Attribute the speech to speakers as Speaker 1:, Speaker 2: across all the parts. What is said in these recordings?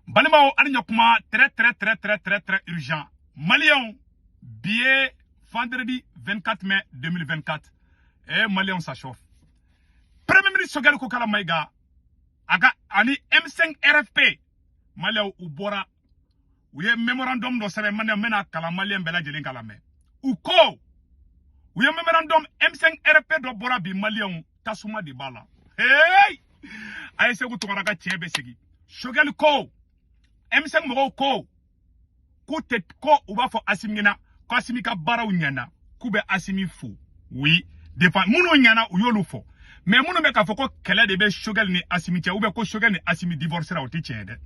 Speaker 1: Balimao Arignokuma, très urgent. Malion, billet vendredi 24 mai 2024. Et Malion ça chauffe. Premier ministre Choguel Kokala Maïga, aga ani M5 RFP. Malion ou Bora. Ou ye memorandum do sebe mena kala Malien bela jelin kala me. Ou ko. Ou ye memorandum M5 RFP do Bora bi Malion tasuma di bala. Hey! Aye se ku tongara tiebe segi. Choguel ko. M5 mo ko. Ku te ko ou ba fo asimina. Ko asimika bara unyana. Ku be asimi fou. Oui. Defa munu nyana ou yolu fo. Mais munu be ka fo ko kele de be Choguel ni asimiti ou be ko Choguel ni asimi divorcera o ti tiede.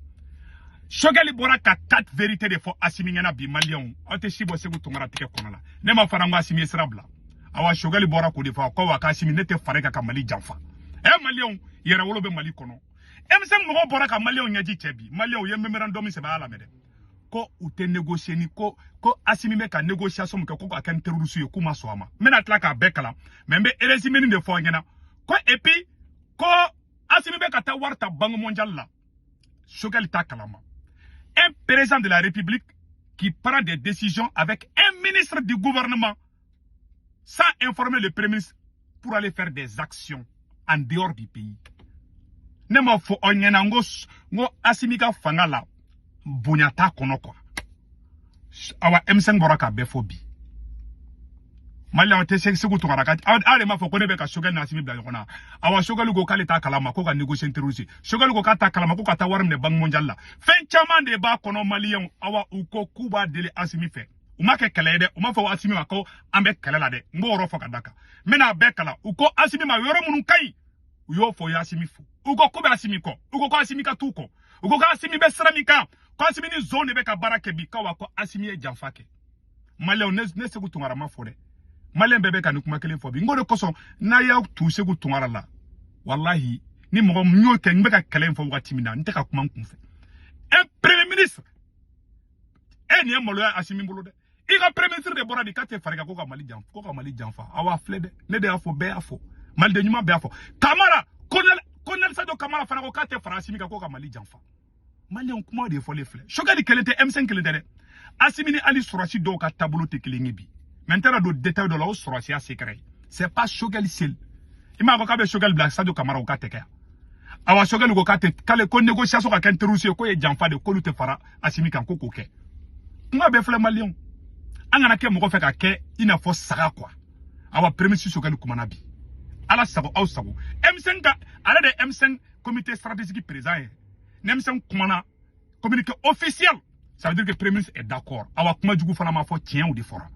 Speaker 1: Choguel bora ka 4 vérités de fo asimi nyana bi Malion. O te shibo se ku tongara tike konola. Ne ma fara ngo asimi esrabla. Awa Choguel bora ko defa ko wa ka asimi ne te fareka ka Mali janfa. Malion yera wolo be Mali kono. M5 mo bora ka Malion nyaji chebi. Malion ye memorandum se ba ala mede. Ko ou te négocier ni ko asimi me ka négociation ko akan terroriste ko ma soama. Mena tla ka bekala. Membe elezimeni de fo nyana. Ko epi ko asimi be ka ta warta bank mondial la. Choguel ta kalama. Un président de la République qui prend des décisions avec un ministre du gouvernement sans informer le premier ministre pour aller faire des actions en dehors du pays. Ne ma fo onyana ngo asimika fangala bunyata kono kwa. Awa M5 boraka befobi. Mali on te segu to maraka. Ale ma fo ko ne be ka Choguel na asimi bla yona. Awa Choguel go kale ta kalama ko ka négocier terroriste. Choguel go ka ta kalama ko ka ta warm ne bank mondial la. Fen chaman de ba kono Malien awa uko kuba dele asimi fe. Uma ke kele de, uma fo asimi ma ko ambe kele la de. Ngo ro fo ka daka. Mena be kala uko asimi ma yoro munu kai. Uyo fo ya asimi fu. Ugo ko be asimi ko. Ugo ko asimi ka tu ko. Ugo ko asimi be sramika. Ko asimi ni zone be ka barake bi ka wa ko asimi e janfake. Malien ne se ku tungara ma fo de. Malien bebe ka nukuma kele fo bi. Ngo de koso na ya tu se ku tungara la. Wallahi ni mo nyo ke ngbe ka kele fo wakati mina nte ka kuma nkunfe. Un premier ministre. Ni molo ya asimi mbolo de. Ika premier ministre de bora di kate farika ko ka Mali janfa. Awa flede ne de afo be afo. Mal de nyuma be afo. Kamara Colonel Sadio Kamara fana ko kate fara asimi ka ko ka Mali janfa. Mali on kuma de fo le fle. Choguel kelete M5 kelete. Asimi ni Ali Sourasi do ka tableau te kelingi bi. Maintenant do détail de la Sourasi a secret. C'est pas Choguel seul. Ima ko ka be Choguel bla Sadio Kamara ko kate ka. Awa Choguel ko kate kale ko négociation ka kan terroriste ko e janfa de ko lute fara asimi kan ko ko ke. Kuma be fle Malion. Angana ke mo ko fe ka ke ina fo saga quoi. Awa premier ministre Choguel kumana bi. Ala sago au sago. M5 ka ala de M5 comité stratégique présent. M5 kumana communiqué officiel. Ça veut dire que le premier ministre est d'accord. Awa kuma jugu fana ma fo tien ou de fora.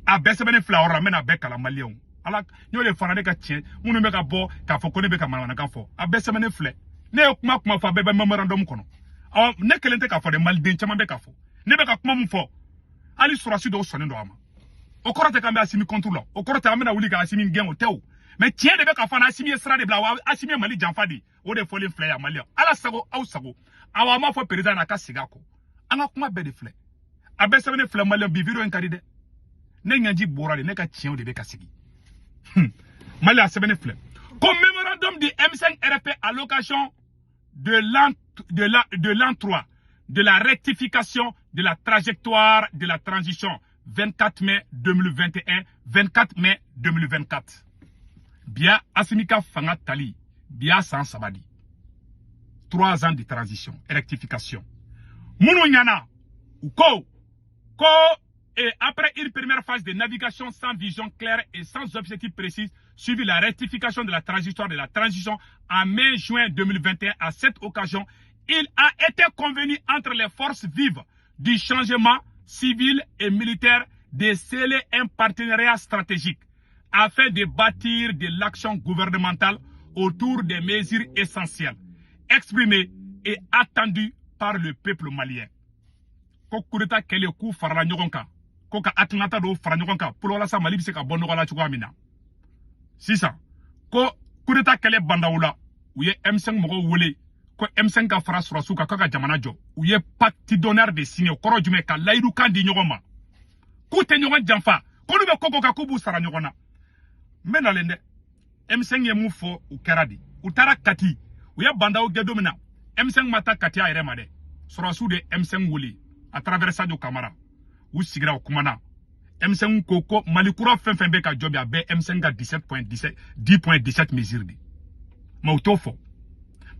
Speaker 1: A bese bene flower la mena beka la Malion. Ala nyo le fana de ka tien, munu me ka bo ka fo kone be ka mana ka fo. A bese bene fle. Ne kuma fa bebe memorandum kono. Awa ne kelente ka fo de Malden chama be ka fo. Ne be ka kuma mu fo. Ali Sourasi do sone do ama. Okorote ka be asimi contrôle. Okorote amena wuli ka asimi ngen o tew. Mais tien de be ka fana asimi esra de bla asimi Mali janfadi. O de folin fle ya Malion. Ala sago au sago. Awa ma fo président na ka siga ko. Anga kuma be de fle. A bese bene fle Malion bi video en kadide. Ne nyanji bora de ne ka tien de be ka sigi. Mali a sebene fle. Comme mémorandum du M5 RFP à l'occasion de l'an 3 de la rectification de la trajectoire de la transition 24 mai 2021, 24 mai 2024. Bia Asimika Fanga Tali, Bia San Sabadi. 3 ans de transition et rectification. Mounou Nyana, ou ko, et après une première phase de navigation sans vision claire et sans objectif précis, suivi la rectification de la trajectoire de la transition en mai-juin 2021, à cette occasion, il a été convenu entre les forces vives du changement civil et militaire de sceller un partenariat stratégique afin de bâtir de l'action gouvernementale autour des mesures essentielles, exprimées et attendues par le peuple malien. Kokureta kele ku farala nyogonka. Koka atlanta do fara nyogonka. Pour la sa Mali bise ka bonno wala chukwa mina. Sisa. Ko kureta kele bandaoula. Ouye M5 mogo wole. Ko M5 ka fara Sourasi ka kaka jamana jo. Ouye parti d'honneur de signé. Koro jume ka lairu kandi nyogoma. Koute nyogon janfa. Konou be koko ka kubu sara nyogona. Mena lende. M5 ye mufo u keradi. Utara kati. Ouye bandao gedomina. M5 mata kati a ere made. sera sous des M5 Woli à travers Sadio Camara ou Sigra Okumana M5 Koko Malikura fin beka job ya be M5 ga 10.17 mesures di ma utofo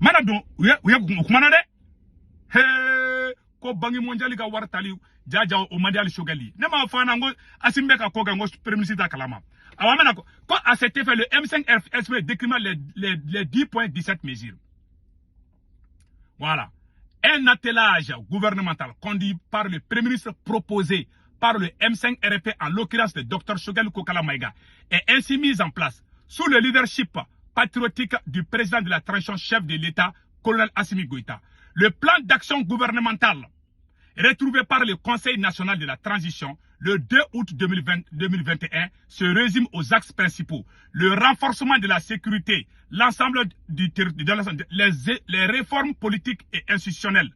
Speaker 1: mana don uya Okumana de he ko bangi mondiali ga wartali jaja o mondial shogali ne ma fa na ngo asimbe ka ko ga ngo premier ministre kalama awamena ko à cet effet le M5 RFSP décline les 10.17 mesures. Voilà. Un attelage gouvernemental conduit par le Premier ministre proposé par le M5 RP, en l'occurrence le Dr Choguel Kokala Maïga, est ainsi mis en place sous le leadership patriotique du président de la transition chef de l'État, colonel Assimi Goïta. Le plan d'action gouvernemental retrouvé par le Conseil national de la transition le 2 août 2021 se résume aux axes principaux. Le renforcement de la sécurité, l'ensemble du territoire, les réformes politiques et institutionnelles,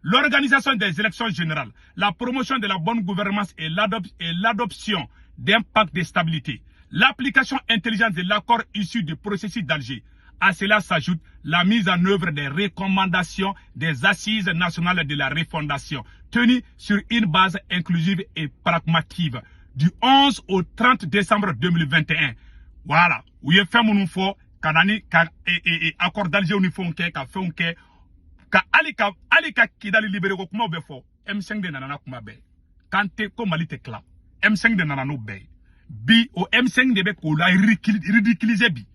Speaker 1: l'organisation des élections générales, la promotion de la bonne gouvernance et l'adoption d'un pacte de stabilité, l'application intelligente de l'accord issu du processus d'Alger. À cela s'ajoute la mise en œuvre des recommandations des assises nationales de la refondation, tenues sur une base inclusive et pragmatique du 11 au 30 décembre 2021. Voilà. Où il fait mon info, kanani et accord d'Alger unifonke, ka fonke, ka alika kidali libéré ko kuma befo. M5 de nanana kuma be. Kante ko mali te kla. M5 de nanano be. Bi o M5 de be ko la ridiculiser bi.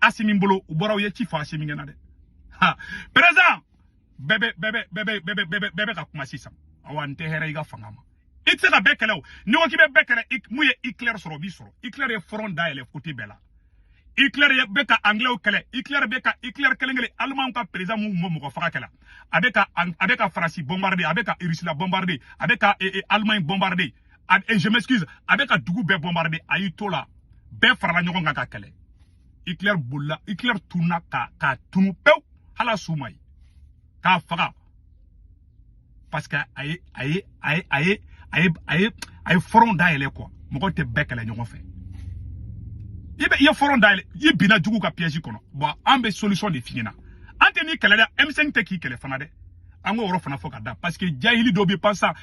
Speaker 1: Assimi Mbolo ubora uye chifa Assimi ngena de ha présent bebe ka kuma sisa awante here iga fangama itse bekele o ni o kibe bekele muye Hitler soro bi soro Hitler e front da ele côté bela Hitler e beka anglais o kele Hitler kelengele allemand ka président mu ko faka kala abeka France bombardé abeka Russie la bombardé abeka Allemagne bombardé et je m'excuse abeka dugu be bombardé ayitola be farala nyoko ngaka kele Hitler boula, Hitler tourna ka tunu peu hala soumay ka faga parce que aye front d'aile quoi moko te bekele ñoko fe ibe front d'aile bina jugu ka piège kono bon ambe solution de finina anteni kele M5 te ki kele fana de ango woro fana foka da parce que jahili do bi pensa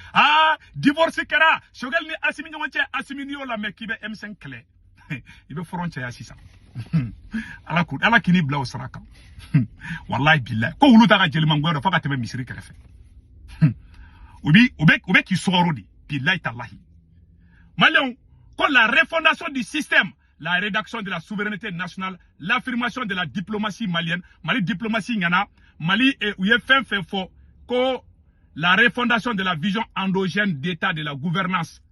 Speaker 1: divorce kera Choguel ni Assimi ñonche Assimi ni la mekibe M5 kele ibe front ya sisa ala kini bla osraka wallahi billahi ko wuluta ka jeli mangwero faka tebe misiri kelefe ubi ki sorodi billahi tallahi Malion ko la refondation du système, la rédaction de la souveraineté nationale, l'affirmation de la diplomatie malienne, Mali diplomatie ngana, Mali et ouye fin fo ko la refondation de la vision endogène d'état de la gouvernance,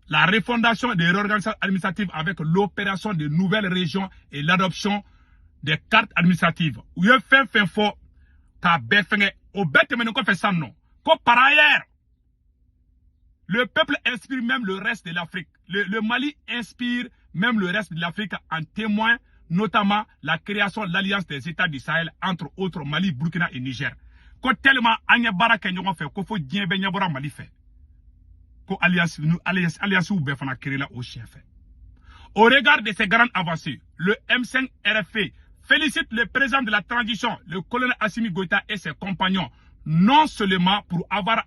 Speaker 1: la refondation des réorganisations administratives avec l'opération de nouvelles régions et l'adoption des cartes administratives. Ou y fait fort, ka befenge, au bête men ko fait ça non. Ko par ailleurs, le peuple inspire même le reste de l'Afrique. Le Mali inspire même le reste de l'Afrique, en témoin notamment la création de l'Alliance des États du Sahel, entre autres Mali, Burkina et Niger. Ko tellement anya baraka nyongo fait, ko fo dien be nyabora Mali fait. Ko alliance ou befana créer là au chien fait. Au regard de ces grandes avancées, le M5 RFP félicite le président de la transition, le colonel Assimi Goïta et ses compagnons, non seulement pour avoir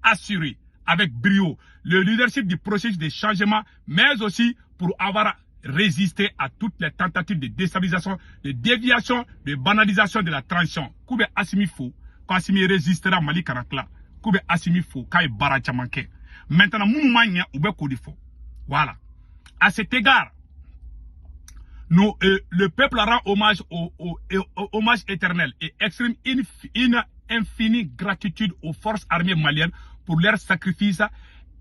Speaker 1: assuré avec brio le leadership du processus de changement, mais aussi pour avoir résisté à toutes les tentatives de déstabilisation, de déviation, de banalisation de la transition. Koube Assimi fou, quand Assimi résistera Mali Karakla, Koube Assimi fou, Kaye Barachamanke. Maintenant, Moumoumania oube Kodifo. Voilà. À cet égard, le peuple rend hommage hommage éternel et exprime une infinie gratitude aux forces armées maliennes pour leur sacrifice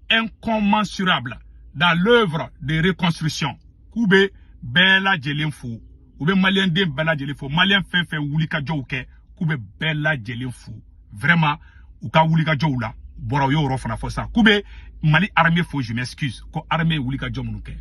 Speaker 1: incommensurable dans l'œuvre de reconstruction. Koube Bella Djelinfou. Koube Malien de Bella Djelinfou. Malien fait Wulika Djouke. Koube Bella Djelinfou. Vraiment, Ouka Wulika Djoula. Bora yo rofana fosa. Koube Mali armée faux, je m'excuse. Ko armée Wulika Djomouke.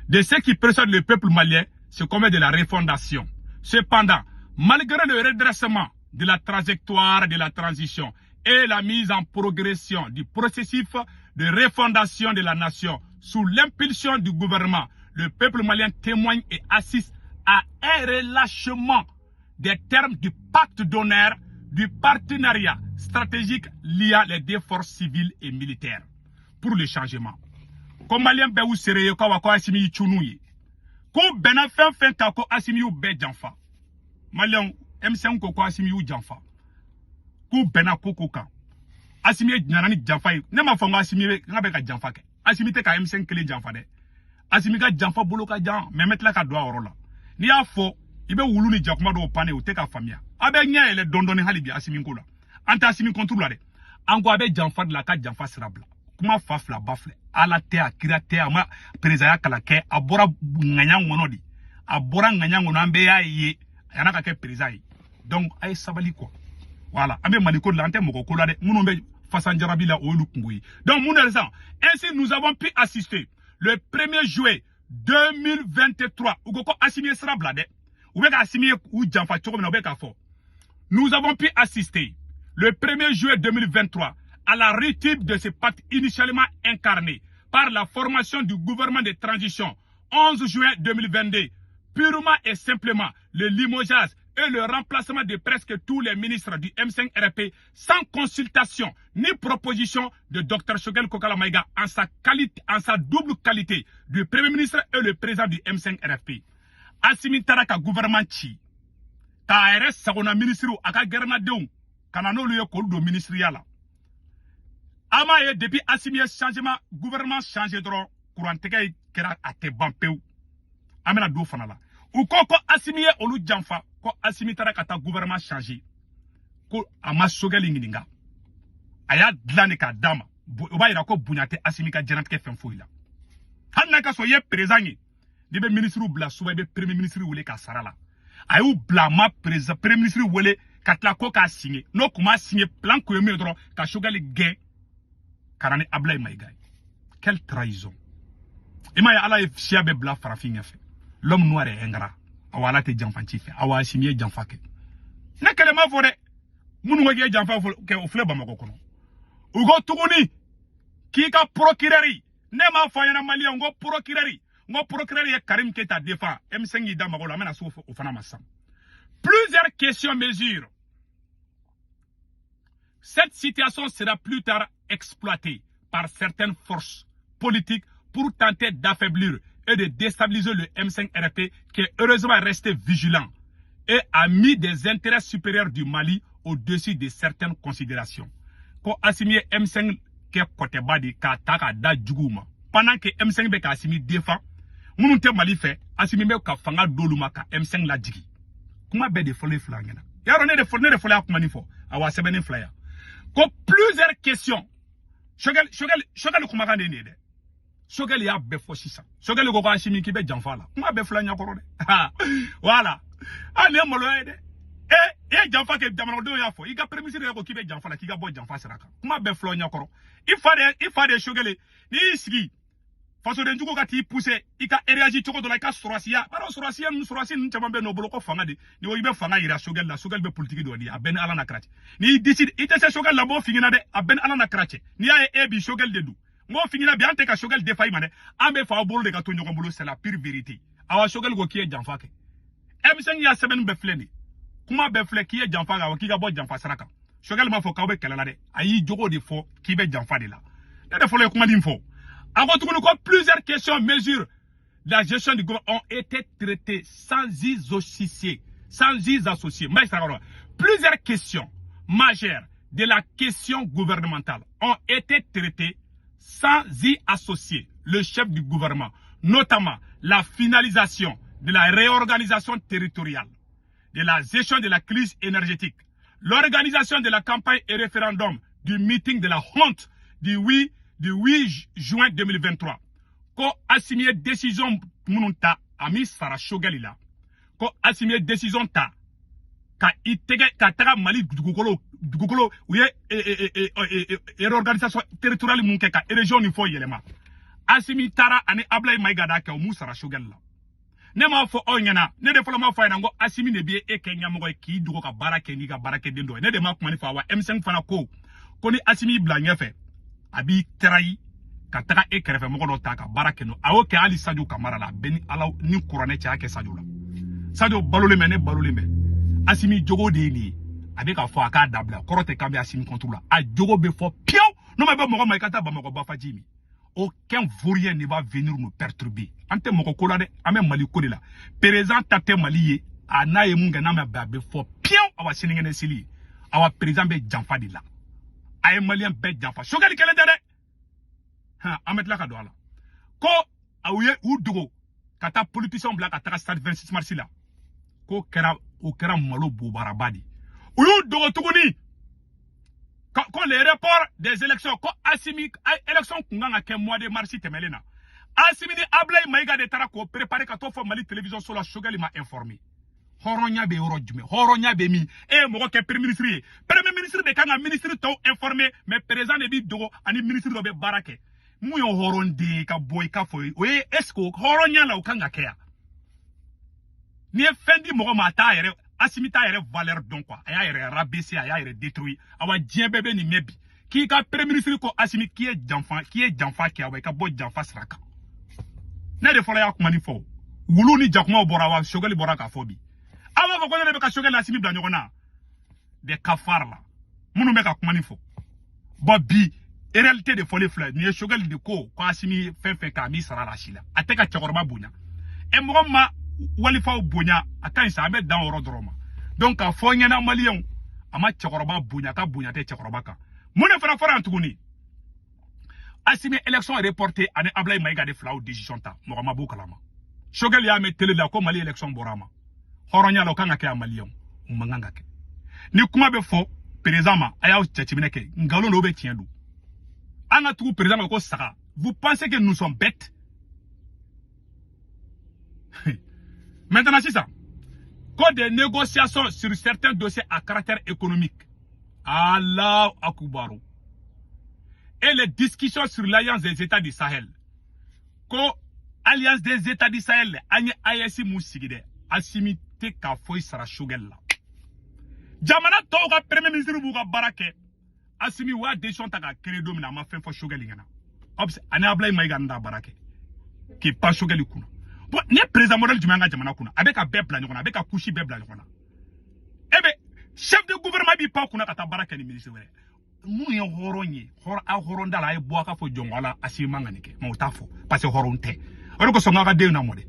Speaker 1: De ce qui précède le peuple malien, c'est comme de la refondation. Cependant, malgré le redressement de la trajectoire de la transition et la mise en progression du processus de refondation de la nation sous l'impulsion du gouvernement, le peuple malien témoigne et assiste à un relâchement des termes du pacte d'honneur du partenariat stratégique liant les deux forces civiles et militaires pour le changement. Comme Malien be ou sérieux ko wako Assimi Chunouye. Ko bena fen ka ko Assimi ou be janfa. Malien M5 ko Assimi ou janfa. Ko bena koko kan. Assimi nyanani janfa. Ne ma fonga Assimi ngabe ka janfa ke. Assimi te ka M5 kele janfa de. Assimi ka janfa bolo ka jan mais mettre la ka doa orola. Ni a fo ibe wulu ni jakuma do pane o te ka famia. Abe nya ele dondoni halibi Assimi ko la. Anta Assimi contrôle la de. Ango abe janfa de la ka janfa sirabla. Kuma fafla bafle ala te akira te ama prezaya kalake abora nganya ngono di abora nganya ngono ambe ya ye yana ka ke prezai donc ay sabali quoi voilà ambe maliko la ante moko ko la de munu be fasanjarabi la o lukungui donc munu raison ainsi nous avons pu assister le 1er juillet 2023 ugoko Assimi srabla de ubeka Assimi ou janfa choko na ubeka fo nous avons pu assister le 1er juillet 2023 à la rupture de ce pacte initialement incarné par la formation du gouvernement de transition 11 juin 2022, purement et simplement le limogeage et le remplacement de presque tous les ministres du M5 RP sans consultation ni proposition de Dr Choguel Kokala Maïga en sa double qualité de Premier ministre et le président du M5 RP. Assimi Taraka gouvernement chi, ta RS sagona ministre ou aka gernadeum, kanano liyo kolu ministriala. Ama ye depuis Assimi changement gouvernement changé droit courant tege kera ate bampeu amena do fana la u ko Assimi olu janfa ko Assimi tara kata gouvernement changé ko ama Choguel ngininga aya dlane ka dama o ba ira ko bunyate Assimi ka jenat ke fen foila hanna ka so ye président ni be ministre bla souba be premier ministre wole ka sarala ayu bla ma président premier ministre wole katla ko ka signé no kuma signé plan ko yemi droit ka Choguel gain Karani Ablaye Maïga. Quelle trahison. Ima ya ala chia be bla farafin fait. L'homme noir est ingrat. Awala te janfanti fait. Awa Assimi janfake. Na kelema fore. Munu ngege janfa ke ofle bamako kono. Ugo tuguni. Ki ka procureur. Ne ma fayana mali ngo procureur. Ngo procureur ye Karim Keita défend. M5 ida magola mena so ofana masam. Plusieurs questions mesures. Cette situation sera plus tard exploitée par certaines forces politiques pour tenter d'affaiblir et de déstabiliser le M5 RP qui est heureusement resté vigilant et a mis des intérêts supérieurs du Mali au-dessus de certaines considérations. Ko Assimi M5 ke côté badi ka taka da djuguma pendant que M5 be ka Assimi défend munu te Mali fait Assimi be ka fanga doluma ka M5 la djigi kuma be de folie flangena yaro ne de folie akuma ni fo awa sebeni flyer ko plusieurs questions Choguel kuma kan de de Choguel ya be fo sisa Choguel ko Assimi ki be janfa la kuma be flanya koro de voilà ani molo de janfa ke jamano do ya fo iga premisire ko ki be janfa la ki ga bo janfa siraka kuma be flanya koro il faut de Choguel ni sigi faso de njugo ka ti pousser ika réagir choko do la ka surasia baro surasia nchama be no boloko fanga de ni wo ibe fanga ira Choguel la Choguel be politique do di aben ala na krati ni décide ite se Choguel la bo fingina de aben ala na krati ni ya bi Choguel de du mo fingina bi ante ka Choguel de fay mane ambe fa bolo de ka to nyoko bolo c'est la pure vérité awa Choguel go ki e janfa ke M5 ya seben be fleni kuma be fle ki e janfa ga ki ga bo janfa saraka Choguel ma fo ka be kala de ayi jogo de fo ki be janfa de la de fo le kuma dim fo. En retournant, plusieurs questions, mesures de la gestion du gouvernement ont été traitées sans y associer. Plusieurs questions majeures de la question gouvernementale ont été traitées sans y associer le chef du gouvernement, notamment la finalisation de la réorganisation territoriale, de la gestion de la crise énergétique, l'organisation de la campagne et référendum du meeting de la honte du 8 juin 2023. Ko Assimi décision mununta ami Sara Choguel la. Ko Assimi décision ta ka itege ka taga Mali dugukolo uye organisation territoriale munke ka région ni fo yelema. Assimi tara ani Ablaye Maïga da ka mu Sara Choguel la. Ne ma fo onyana ne de fo ma fo ngo Assimi ne bie e kenya mo ki dugo ka barake ni ka barake dendo ne de ma kuma ni fa wa M5 fana ko ni Assimi bla nyefe abi trahi ka taga e kerefe mogo do ta ka barake no awo ke ali Sadio Kamara la beni ala ni courane cha ke Sadio la Sadio balole me Assimi jogo de ni avec un faux à d'abla korote kambi Assimi contrôle a jogo be fo piao non mais mo ma kata ba mo ba fajimi aucun vaurien ne va venir nous perturber ante mo ko la de ame mali ko de la président tate mali a na ye munga na ma ba be fo piao awa siningene sili awa président be janfa de la ay malien be janfa shogali kele de ha amet la ka do ala ko awye u dugo kata politicien bla kata stade 26 mars la ko kera o kera malo bobarabadi uyu dogo tuguni quand les reports des élections quand Assimi élection kunganga ke mois de mars temelena Assimi ni ablay maiga de tara ko préparer ka to fo mali télévision sur la shogali m'a informé horonya be orojme horonya be mi mo ke premier ministre be kanga ministre to informé mais président de bi dogo ani ministre do be barake mu yo horonde ka boy ka fo we esko horonya la ukanga kea ni fendi mo ma ta yere Assimi ta yere valeur donc quoi aya yere rabaisser aya yere détruit awa dien bébé ni mebi ki ka premier ministre ko Assimi qui est d'enfant qui awa ka bo janfa sraka na de fola ya kuma ni fo wulu ni jakuma bora wa shogali bora ka fobi awa ko ne be ka shogali Assimi bla nyona de kafar la munu be ka kuma ni fo bobi réalité de folie fla ni shogali de ko Assimi fe ka mi sara la shila ateka chakoroba bunya e mo ma walifa bonya akan sa be dan oro droma donc a fo nyana malion ama chakoroba bunya ka bunya te chakoroba ka mune fara antuguni Assimi élection reportée ane ablay maiga de flaw décision ta mo ma bukalama shogali ya me tele la ko mali élection borama horonya lo kanga ke malion manganga ke ni kuma be fo président aya tchachimine ke ngalo no be tiendu anga tu président ko saka vous pensez que nous sommes bêtes? Maintenant, c'est ça. Quand des négociations sur certains dossiers à caractère économique, Allah Akoubarou, et les discussions sur l'alliance des États du Sahel, quand l'alliance des États du Sahel, Agne Ayesi Moussigide, Assimi te ka foy sara shugel la. Jamana toga premier ministre Bouga Barake, Assimi wa décision taka kredo mina ma fen fo shugel ngana. Obs ane ablay maiganda Barake, qui pas shugel kuna. Bon, ne président modèle du manga jamana kuna avec un bébé blanc avec un couchi bébé blanc eh ben chef de gouvernement bi pa kuna kata baraka ni ministre wele mu yo horonye horonda la e boa ka fo jongwala Assimi nganike mo tafo parce que horonte on ko songa ga de na mode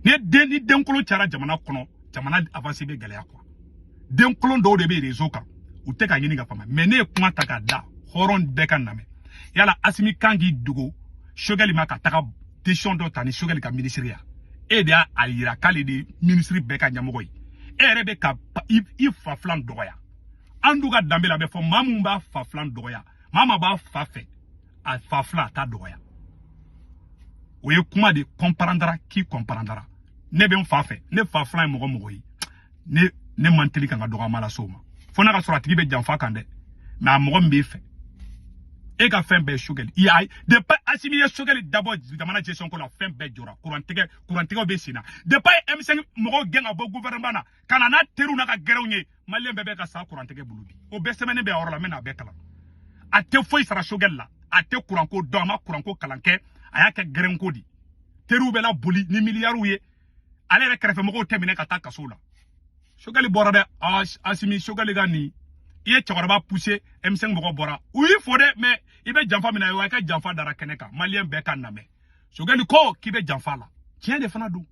Speaker 1: ne de ni denkolo chara jamana kono jamana avancé be galaya quoi denkolo do de be réseau ka ou te ka yini ga fama mais ne kuma taka da horon de kan name yala Assimi kangi dugo shogali ma ka taka décision do tani shogali ka ministère et de alira kali de ministre beka nyamogoy erebe ka if fa flan doya anduga dambela be fo mamumba fa flan doya mama ba fa fe a fa flan ta doya we kuma de comprendra qui comprendra ne be fa fe ne fa flan mo mogoy ne manteli kan ga doga mala soma fo na ka sura tigi be janfa kande na mo mbe fe et ka fin be shogali i de pas Assimi shogali d'abord jamana gestion ko la fin be jora courantege be sina de pas M5 mo genga bo gouvernement na kana na teru na ka gerewnye malien bebe ka sa courantege bulubi o be semaine be orla mena be kala ate foi sara shogali la ate couranko do ma couranko kalanke aya ke gerenko di teru be la buli ni milliards ye ale re krefe mo ko temine ka ta kasola shogali bora de Assimi shogali gani iye chakoroba poussé M5 moko bora oui fode mais ibe janfa mina yo ka janfa dara keneka malien be kan na me shogali ko ki be janfa la tiens de fana dou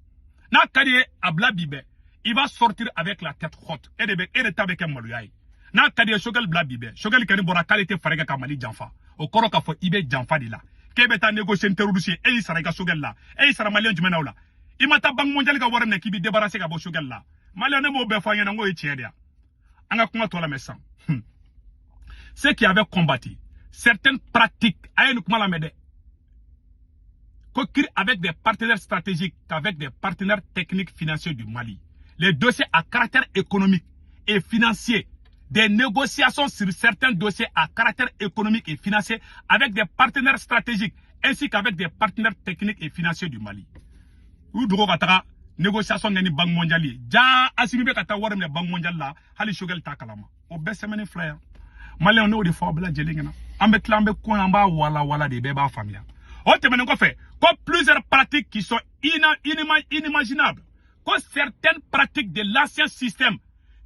Speaker 1: na kadi abla bibe il va sortir avec la tête haute et de tabe ke maluyai na kadi shogali bla bibe shogali kani bora qualité farega ka mali janfa o koro ka fo ibe janfa di la ke be ta négocier interruction e sara ka shogali la e sara malien jumena wala imata bank mondial ka warne ki bi débarrasser ka bo shogali la malien ne mo be fa yana ngo e tiens dia anga kuma to la mesan ceux qui avaient combattu certaines pratiques avec des partenaires stratégiques, avec des partenaires techniques financiers du Mali. Les dossiers à caractère économique et financier, des négociations sur certains dossiers à caractère économique et financier avec des partenaires stratégiques ainsi qu'avec des partenaires techniques et financiers du Mali. Ou négociation ngani banque mondiale. Ja Assimi be kata warme banque mondiale la hali shogel takalama. O besemene frère. Malé on est de fort bla jelingena. Ambe tlambe ko amba wala de beba famia. O te menen ko fait comme plusieurs pratiques qui sont inimaginables. Comme certaines pratiques de l'ancien système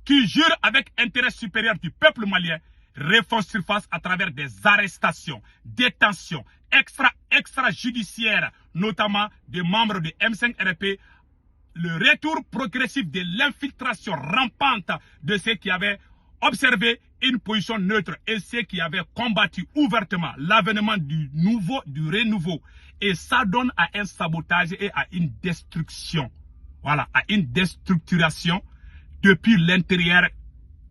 Speaker 1: qui jurent avec intérêt supérieur du peuple malien, refont surface à travers des arrestations, détentions, extrajudiciaires, notamment des membres de M5RP, le retour progressif de l'infiltration rampante de ceux qui avaient observé une position neutre et ceux qui avaient combattu ouvertement l'avènement du renouveau. Et ça donne à un sabotage et à une destruction. Voilà, à une déstructuration depuis l'intérieur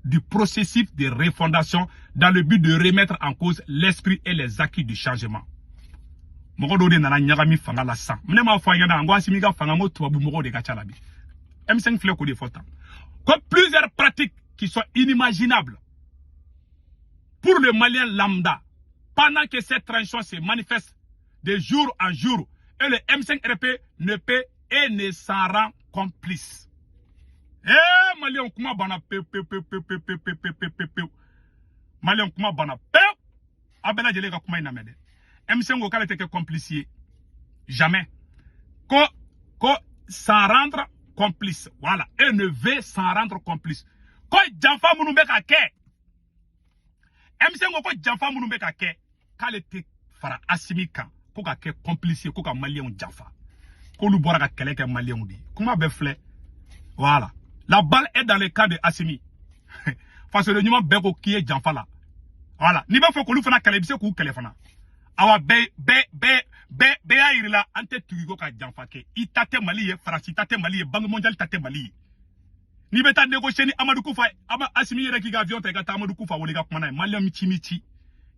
Speaker 1: du processus de refondation dans le but de remettre en cause l'esprit et les acquis du changement. M5 comme plusieurs pratiques qui sont inimaginables pour le Malien lambda pendant que cette transition se manifeste de jour en jour et le M5RP ne peut et ne s'en rend complice. Eh, Malien kuma bana Malien kuma bana abela jele ka kuma ina mede. M5 kale teke complicier. Jamais. Ko s'en rendre complice. Voilà. Et ne veut s'en rendre complice. Ko janfa munu be ka ke. M5 ko janfa munu be ka ke. Kale te fara asimika. Ko ka ke complice ko ka Malien janfa. Ko lu bora ka kele ke Malien di. Kuma be flé. Voilà. La balle est dans le camp de Assimi. Parce que le numéro beko qui est janfa là. Voilà. Ni ba fo ko lu fana kele bise ko kele fana. Awa be irila ante tuigo ka janfake itate mali ye farasi tate mali ye banque mondiale tate mali ni beta négocier ni Amadou Koufa Assimi yere ki ga avion ta ga Amadou Koufa wole ga kuma na mali michi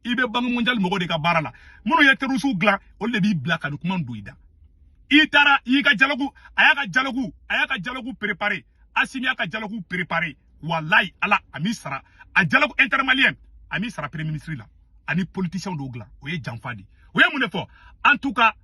Speaker 1: ibe banque mondiale mogo de ka barala munu ye terusu glan o le bi black adu kuma ndoida itara yiga dialogue ayaka dialogue préparé Assimi aka dialogue préparé wallahi ala amisra a dialogue intermalien amisra premier ministre là ani politicien d'Ogla, oui, Janfadi. Oui, mon effort. En tout cas,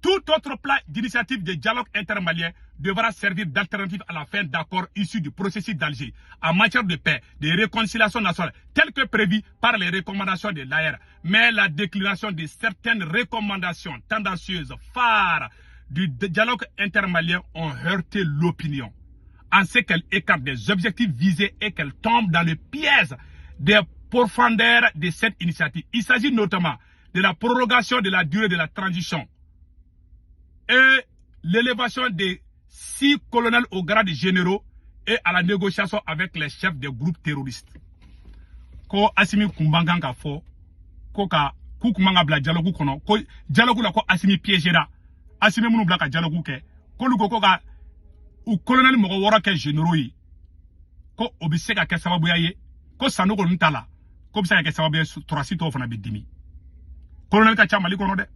Speaker 1: tout autre plan d'initiative de dialogue intermalien devra servir d'alternative à la fin d'accords issus du processus d'Alger en matière de paix, de réconciliation nationale, tel que prévu par les recommandations de l'AR. Mais la déclination de certaines recommandations tendancieuses phares du dialogue intermalien ont heurté l'opinion, en ce qu'elle écarte des objectifs visés et qu'elle tombe dans le piège des profondeur de cette initiative. Il s'agit notamment de la prorogation de la durée de la transition et l'élévation des 6 colonels au grade de généraux et à la négociation avec les chefs des groupes terroristes. Ko Assimi kumbanganga fo ko ka kukumanga bla dialogue kono ko dialogue la ko Assimi piégera Assimi munu bla ka dialogue ke ko lugo ko ka u colonel mo wora ke généraux yi ko obiseka ke sababu yaye ko sanogo ntala comme ça que ça va bien 3 sites au fana bidimi colonel ka chamali kono de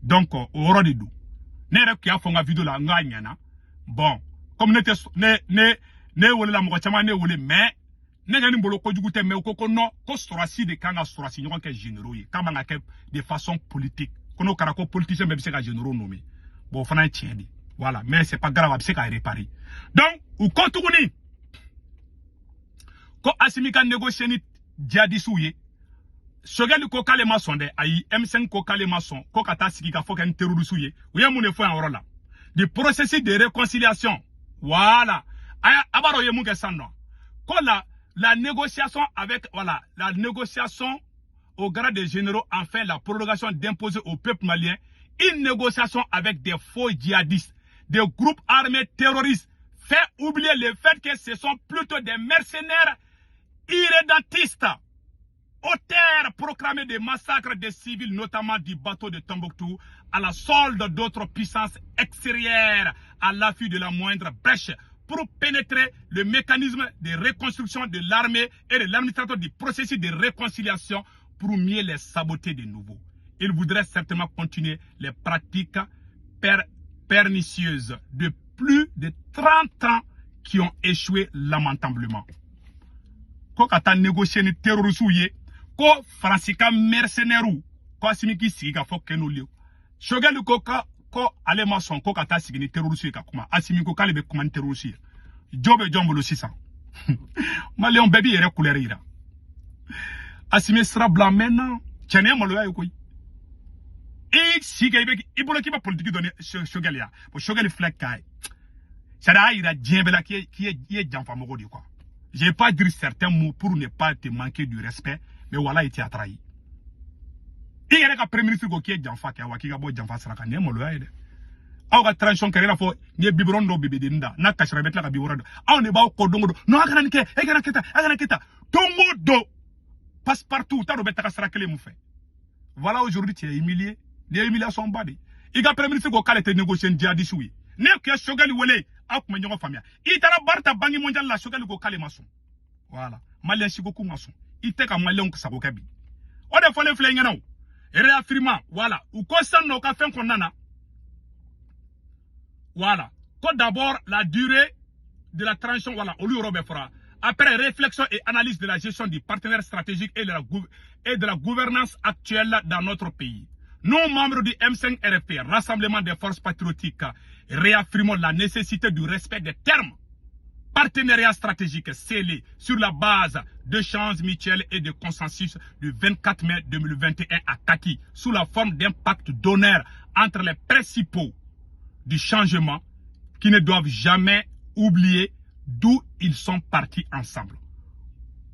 Speaker 1: donc o woro de du ne rek ya fonga vidéo la nga nyana bon comme ne wole la mo chama ne wole mais ne ngani mbolo ko jugute mais ko non ko 3 sites de kanga 3 sites nyoko ke généraux yi kama nga ke de façon politique kono karako politicien be ka généraux nommé bon fana tiedi voilà mais c'est pas grave c'est ka réparer donc ou kontuguni ko Assimi kan négocier ni Diadisouye, Sogel ko kalema sonde ayi M5 ko kalema son ko kata sigi ka fo ken terrorisouye ouya mune fo en rola du processus de réconciliation voilà aya abaro ye muke sanno ko la négociation avec voilà la négociation au grade des généraux enfin la prolongation d'imposer au peuple malien une négociation avec des faux djihadistes des groupes armés terroristes fait oublier le fait que ce sont plutôt des mercenaires irrédentistes, auteurs proclamés des massacres des civils, notamment du bateau de Tombouctou, à la solde d'autres puissances extérieures, à l'affût de la moindre brèche, pour pénétrer le mécanisme de reconstruction de l'armée et de l'administrateur du processus de réconciliation pour mieux les saboter de nouveau. Ils voudraient certainement continuer les pratiques pernicieuses de plus de 30 ans qui ont échoué lamentablement. Ko kata négocier ni terroriste ye ko francika mercenaire ko Assimi ki sigi ka fo keno lieu Sogel ko alema son ko kata sigi ni terroriste ka kuma Assimi ko kale be kuma ni terroriste jobe jombolo 600 Malien baby yere couleur ira Assimi sera blanc maintenant tiene molo ya ko sigi be ibolo ki ba politique donner Sogel ya pour Sogel flag kai ça ira djembela qui est janfa mogo di quoi Je n'ai pas dit certains mots pour ne pas te manquer du respect, mais voilà, il t'a trahi. Il y a un premier ministre qui est Janfa, qui a beau Janfa Saraka, n'est pas le awa transition kere la fo ni biberon do bebe dinda na kashra bet la ka biberon do aw ne ba ko dongo do no agana nke agana kita tongo do passe partout ta do bet ka sara kele mu fait voilà aujourd'hui tu es humilié les humiliations badi iga premier ministre ko kale te négocier ndiadi sui ne ko shogali wele ak ma nyongo famia itara barta bangi mondial la shogali ko kale mason voilà malien shikoku mason ite ka malien ko sako kabi o de fole fle ngena réaffirmant voilà ou ko sanno ka fen ko nana. Voilà. D'abord, la durée de la transition, voilà, au lieu fera. Après réflexion et analyse de la gestion du partenaire stratégique et de la gouvernance actuelle dans notre pays. Nous, membres du M5 RFP, Rassemblement des forces patriotiques, réaffirmons la nécessité du respect des termes. Partenariat stratégique scellé sur la base d'échanges mutuels et de consensus du 24 mai 2021 à Kaki, sous la forme d'un pacte d'honneur entre les principaux du changement qui ne doivent jamais oublier d'où ils sont partis ensemble.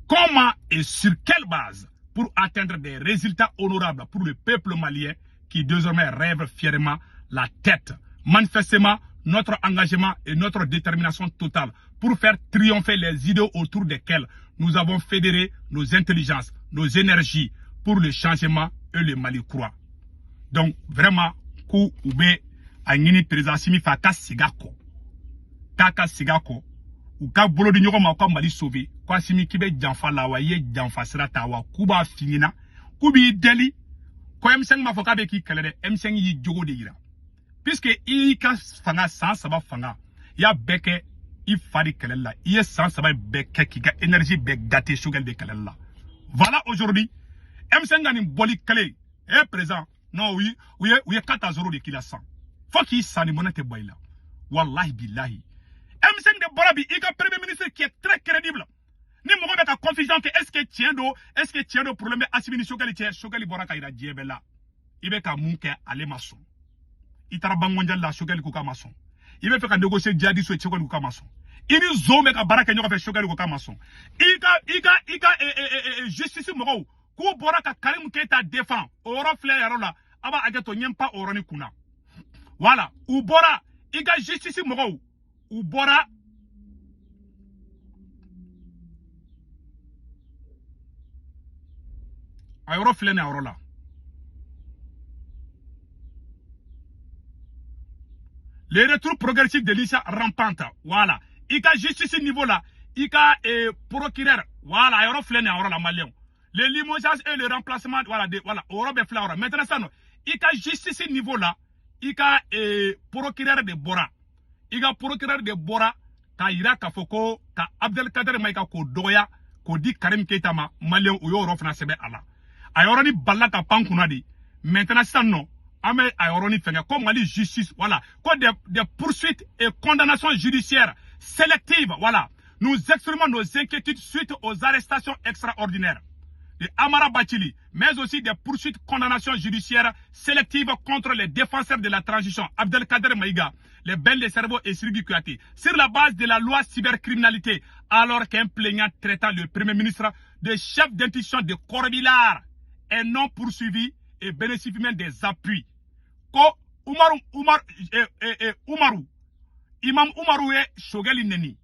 Speaker 1: Comment et sur quelle base pour atteindre des résultats honorables pour le peuple malien qui désormais rêve fièrement la tête. Manifestement, notre engagement et notre détermination totale pour faire triompher les idéaux autour desquels nous avons fédéré nos intelligences, nos énergies pour le changement et le Mali croit. Donc, vraiment, coup ou Angini président Simi fa ka sigako ou ka bolo di nyoko ma ko Mali sauver kwa Simi kibe janfa la wa ye janfa sira ta wa kuba finina kubi deli ko M5 ma foka be ki kele de M5 yi jogo de yira puisque i ka fanga sans saba fanga ya beke i fari kele la i sans saba beke ki ga énergie be gâté sugal de kele la voilà aujourd'hui M5 ngani boli kele présent non oui 4-0 de kila 100 faut qu'il s'en monnaie boyla. Wallahi billahi. M5 de Borabi, il y a un premier ministre qui est très crédible. Ni mo ka confusion que est-ce que tient do problème Assimi Shogali Boraka ira diebela. Ibe ka munke ale mason. Itara bangonja la Shogali ko ka mason. Ibe fait ka négocier jadi so Shogali ko ka mason. Ini zome ka baraka nyoka fait Shogali ko ka mason. Justice mo ko Boraka Karim Keita défend. Oro fleur la aba ageto nyempa oroni kuna. Voilà, ou bora, il y a justice moro, ou bora, ayoro flene arola. Les retours progressifs de l'ISA rampante, voilà, il y a justice niveau là, il y a procureur, voilà, ayoro flene arola malien. Les limogeages et le remplacement, voilà, oro be fleur. Maintenant ça non, il y a justice niveau là. Ika procureur de Bora. Ika procureur de Bora ka ira ka foko ka Abdelkader Maïka ko doya ko di Karim Keita ma malien ou yoro fna sebe ala. Ayoroni balla ka pankuna di. Maintenant ça non. Ame ayoroni fenga comme Mali justice voilà. Quoi des poursuites et condamnations judiciaires sélectives voilà. Nous exprimons nos inquiétudes suite aux arrestations extraordinaires de Amara Bachili, mais aussi des poursuites, condamnations judiciaires sélectives contre les défenseurs de la transition, Abdelkader Maïga, les belles des cerveaux et Sirgi Kouyaté, sur la base de la loi cybercriminalité, alors qu'un plaignant traitant le Premier ministre de chef d'institution de Corbilard est non poursuivi et bénéficie même des appuis. Ko Imam Umaru est Shogali Neni.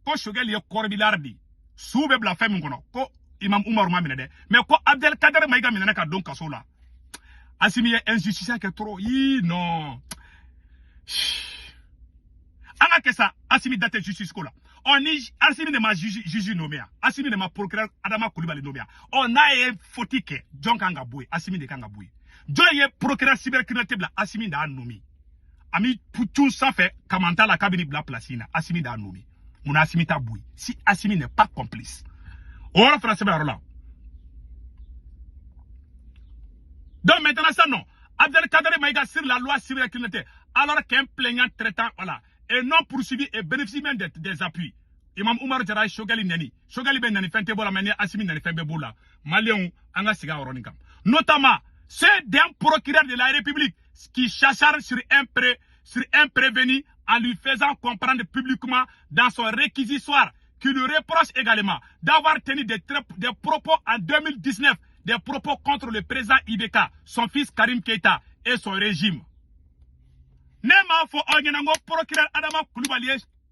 Speaker 1: Ko Shogali est Corbilard di. Soube bla femme ngono. Ko Imam Umar Maminade. Mais quoi Abdelkader Maïga Minaka donc à cela. Assimi est injustice qui est trop. Non. Anga que ça, Assimi date justice kola. On est Assimi ne m'a juge nommé. Assimi ne m'a procureur Adama Koulibaly nommé. On a un fotike. John Kanga Boué. Assimi de Kanga Boué. John est procureur cybercriminalité bla. Assimi da nommé. Ami tout ça fait. Kamanta la cabinet bla placina. Assimi da nommé. Mon Assimi ta Boué. Si Assimi n'est pas complice. On va faire ça là. Donc maintenant ça non. Abdelkader Maïga sur la loi cybercriminalité. Alors qu'un plaignant traitant, voilà, est non poursuivi et bénéficie même des appuis. Imam Oumar Jara Shogali Neni. Shogali Ben Nani Fente Bola Mani Assimi Nani Fembe Bola. Malion Anga Siga Oronikam. Notamment, c'est d'un procureur de la République qui chachard sur un prévenu en lui faisant comprendre publiquement dans son réquisitoire qui lui reproche également d'avoir tenu des propos en 2019, des propos contre le président Ibeka, son fils Karim Keita et son régime. Nema fo onyenango procureur Adama Koulibaly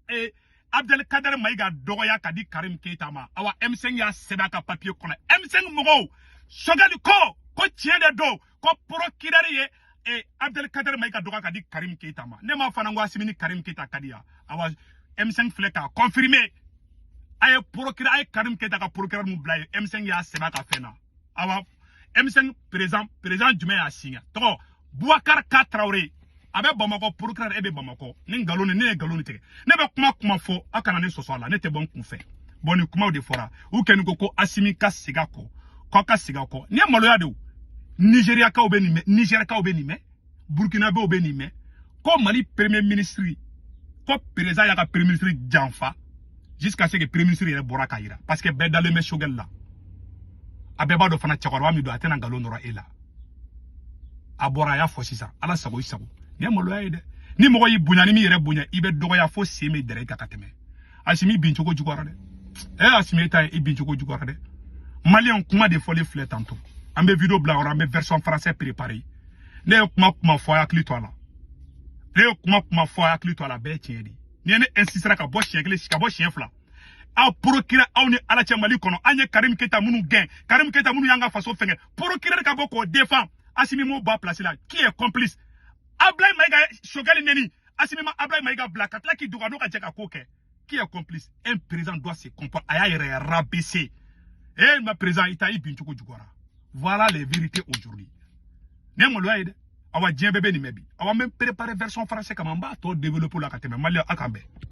Speaker 1: et Abdelkader Maïga Dogoya Kadi Karim Keita ma awa M5 ya sebaka papier kono M5 mogo shogali ko tiende do ko procureur ye et Abdelkader Maïga Dogoya Kadi Karim Keita ma nema fanango asimini Karim Keita Kadia awa M5 fleka confirmé ay procureur ay Karim Keita ka procureur mu blaye M5 ya sebaka fena awa M5 président Djumé ya signé to Bouakar Ka Traoré abe Bamako procureur ebe Bamako ni galoni ne galoni tege ne be kuma fo akana ne soso la ne te bon kun fe boni kuma de fora ou ken ko Assimi ka siga ko ka siga ko ni maloya de Nigeria ka obe ni me Burkina be obe ni me ko Mali premier ministre ko président ya ka premier ministre Janfa jusqu'à ce que premier ministre ere bora ka ira parce que be dans le meshogel la abe ba do fana chakoro mi do atena galon ro ela abora ya fo sisa ala sago isago ni maloya de ni mogo yi bunya ni mi yere bunya ibe dogo ya fo semi dere ka kateme Assimi binchoko jugora de Assimi ta binchoko jugora de Malien kuma de folie fleur tantôt ambe vidéo blanc ambe version français préparée ne kuma fo ya klito ala ne kuma fo ya klito ala be tiedi ni ne insistera ka bo chien kle ka bo chien fla a procureur aw ni ala che Mali kono anye Karim Keita munu gain Karim Keita munu yanga faso fenge procureur ka bo ko défend Assimi mo ba place là qui est complice Ablaye Maïga Shogali Neni, Assimi Ablaye Maïga Blakatla qui doit nous ka koke. Qui est complice? Un président doit se comporter. Aya rabaisser. Et ma président Itaï Binchoko Djugora. Voilà les vérités aujourd'hui. N'est-ce pas? Awa djien bébé ni mebi. Awa même préparer version française comme on va tout développer la kateme. Malia akambe.